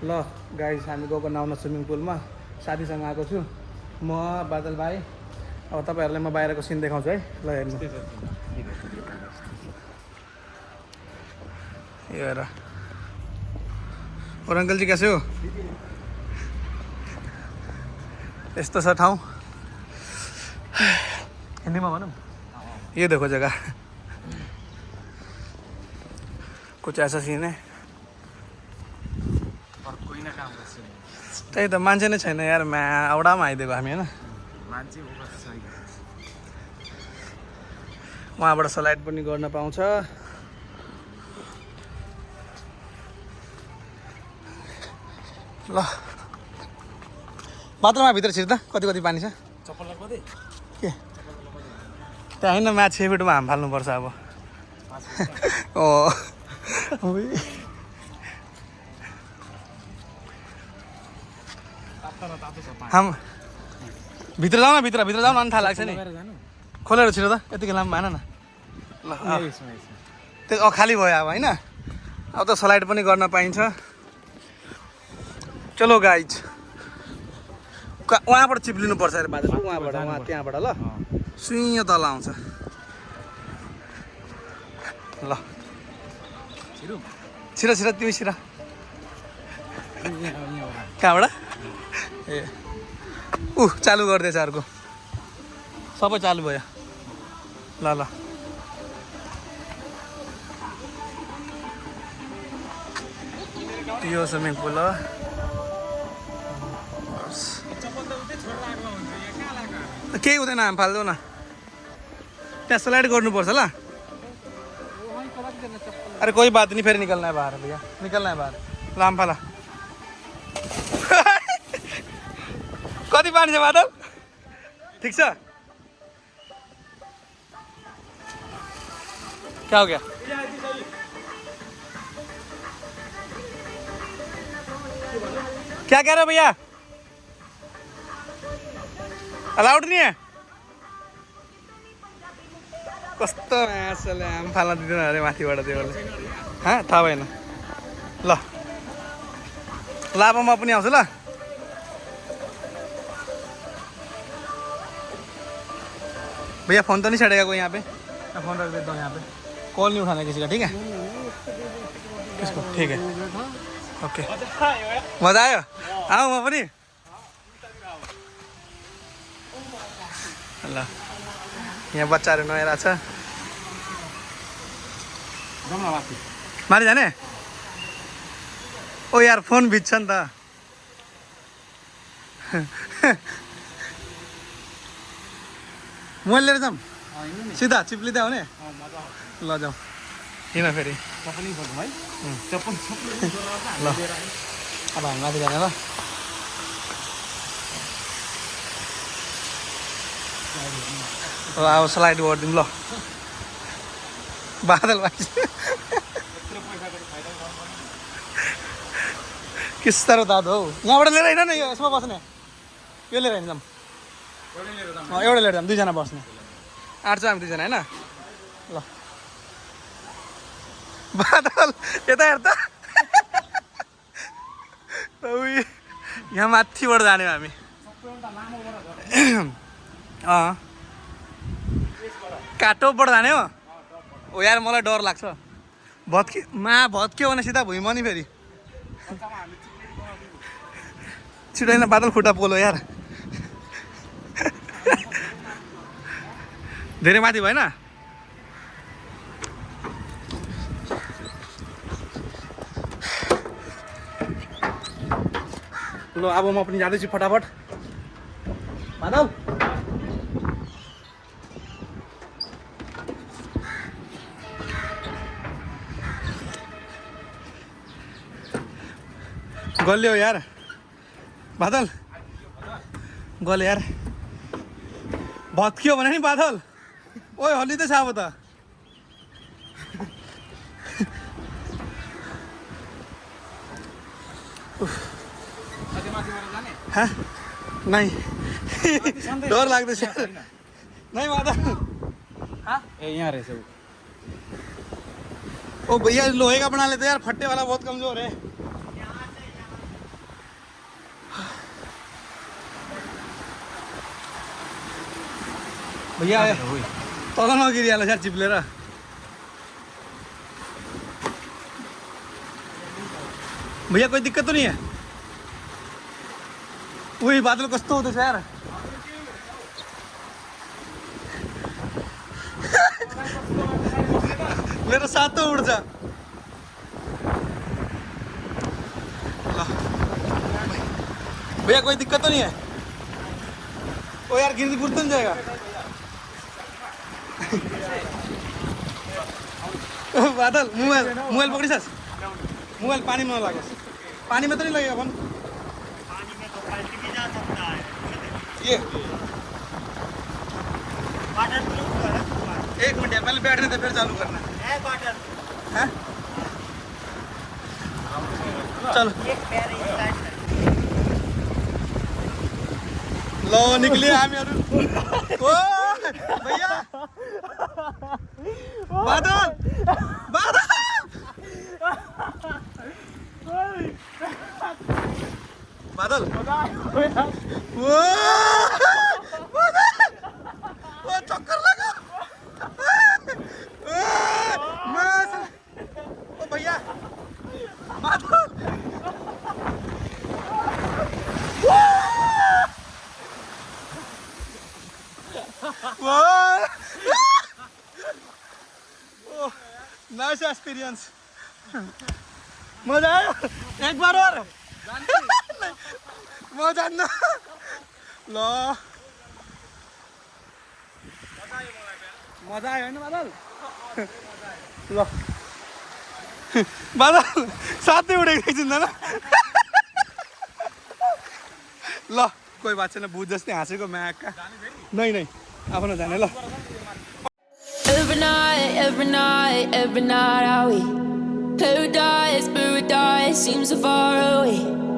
ल गाइस हामी गएको नाउन स्विमिङ पुलमा साथीसँग आएको छु म बादल भाइ। अब तपाईँहरूलाई म बाहिरको सिन देखाउँछु है। ल हेर्नु यो हेर। और अंकल जी कैसे हो? यस्तो छ ठाउँ। हिन्दीमा भनौँ ये देखो जगह कुछ ऐसा सीन है। त्यही त मान्छे नै छैन यार। औडामा आइदिएको हामी होइन। उहाँबाट स्लाइड पनि गर्न पाउँछ। ल बाथरुममा भित्र छिर्दा कति कति पानी छ के त्यहाँ होइन म्याच 6 फिटमा हाम फाल्नुपर्छ अब। हाम भित्र जाउँ न, भित्र जाउँ न अनि थाहा लाग्छ नि। खोलेर छिरो त यतिकै लामो भएन न। ल त्यो खाली भयो अब होइन। अब त स्लाइड पनि गर्न पाइन्छ। चलो गाइज उहाँबाट चिप्लिनु पर्छ अरे बादल। उहाँबाट उहाँ त्यहाँबाट ल सुइँ तल आउँछ। ल छिरा छिरा तिमी छिरा। कहाँबाट ए चालु गरिदिएछ अर्को सबै चालु भयो। ल ल यो स्विमिङ पुल हो। केही हुँदैन हामी फाल्दैनौँ न। त्यहाँ स्लाइड गर्नुपर्छ ल। अरे कोई बात नहीं, फिर निकलना है बाहर भैया, निकलना है बाहर। लाम फाला कति पानी छ बादल? ठिक छ? क्या हो गया? क्या कह रहे हो भैया? अलाउड नहीं है? कस्तो मासले आम फाल्न दिँदैन अरे माथिबाट त्यो बेला। थाहा भएन। ल लाभामा पनि आउँछु ल। भैया फोन तो नहीं छड़ेगा कोई यहाँ पे? मैं फोन रख देता हूँ यहाँ पे। कॉल नहीं उठाना किसी का, ठीक है? किसको? ठीक है ओके। मजा आयो? आऊ म पनि। ल यहाँ बच्चाहरू नुहाइरहेको छ। माथि जाने? ओ यार फोन भिज्छ नि त। मोबाइल लिएर जाऊँ सिधा चिप्लिँदै आउने? ल जाउँ। किन फेरि ल अब हामी माथि जाने ल। अब स्लाइड गरिदिउँ ल। बादल भाइ किस साह्रो दादु हौ। यहाँबाट लिएर हिँड न। यो यसमा बस्ने यो लिएर हिँड्छौँ। एउटा लिएर जाऊँ, दुईजना बस्ने। आँट्छ हामी दुईजना होइन। ल बादल यता हेर त। यहाँ माथिबाट जाने हो हामी। काटोबाट जाने हो? ओ यार मलाई डर लाग्छ। भत्कियो भने सिधा भुइँमा नि फेरि। छिटो बादल खुट्टा पोलो यार। धेरै माथि भएन? ल अब म पनि जाँदैछु फटाफट। बादल गल्यो यार। बादल गल्यो यार। भत्कियो भने नि बादल। ओए हल्लिँदैछ अब त। नहीं डर लाग्दैछ यार। नहीं बादल यहाँ रहेछ। ओ भैया लोहे का बना लेते यार, फट्टे वाला बहुत कमजोर है। भैया तल नगिरिहाल्छ यार चिप्लेर भैया कोई दिक्कत तो नहीं है वही बादल कस्तो हुँदैछ यार मेरो साथ तो उड्छ भैया कोई दिक्कत तो नहीं है ओ यार गिर तो नहीं जाएगा बादल मोबाइल पकड़िस् मोबाइल पानी में लागोस् पानी में तो नहीं लगेगा फोन पानी में तो पलट भी जा सकता है ये वाटर प्रूफ है एक मिनट यार पहले बैठने दे फिर चालू करना है वाटर है चलो एक पैर इस साइड कर लो निकले हामीहरू ओ भैया बादल बादल बादल ओ चक्कर लगा ओ भैया बादल नाइस एक्सपीरियंस मजा आयो एक बार और म जान्न ल मजा आयो हैन बादल ल बादल साथै उडेको एकछिन ल कोही बात छैन भूत जस्तै हाँसेको म्याकका नै आफ्नो जाने ल Every night are we paradise seems so far away.